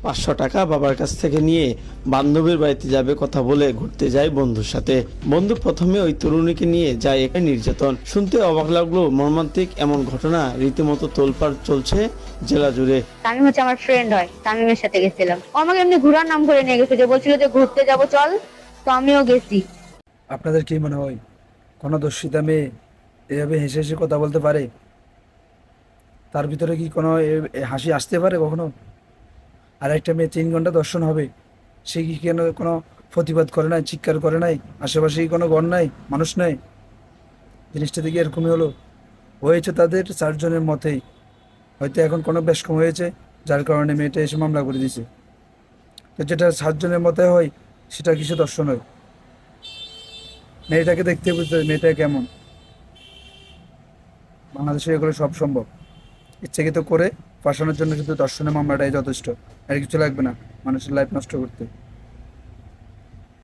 500 টাকা বাবার কাছ থেকে নিয়ে বান্ধবীর বাড়িতে যাবে কথা বলে ঘুরতে যায় বন্ধুর সাথে। বন্ধু প্রথমে ওই তরুণীকে নিয়ে যায় একটা নির্যাতন। শুনতে অবাক লাগলো, মর্মান্তিক এমন ঘটনা রীতিমতো তোলপাড় চলছে জেলা জুড়ে। তামিম হচ্ছে আমার ফ্রেন্ড হয়, তামিমের সাথে গেছিলাম। ও আমাকে এমনি ঘোরার নাম করে নিয়ে গেছে, যে বলছিল যে ঘুরতে যাব চল, তো আমিও গেছি। আপনাদের কি মনে হয় কোনো দর্শিতা মেয়ে এভাবে হেসে হেসে কথা বলতে পারে? তার ভিতরে কি কোনো হাসি আসতে পারে কখনো? আর একটা মেয়ে 3 ঘন্টা দর্শন হবে, সে কি কেন কোনো প্রতিবাদ করে নাই, চিৎকার করে নাই? আশেপাশে কি কোনো ঘর নাই, মানুষ নাই? জিনিসটা দেখি এরকমই হলো। হয়েছে তাদের 4 জনের মতেই, হয়তো এখন কোনো বেশ কম হয়েছে, যার কারণে মেয়েটা এসে মামলা করে দিয়েছে। তো যেটা 7 জনের মতে হয়, সেটা কিছু দর্শন হয়। মেয়েটাকে দেখতে বুঝতে হবে মেয়েটা কেমন। বাংলাদেশে এগুলো সব সম্ভব। ইচ্ছাকৃত করে ফাঁসানোর জন্য শুধু দর্শনের মামলাটাই যথেষ্ট, আর কিছু লাগবে না মানুষের লাইফ নষ্ট করতে।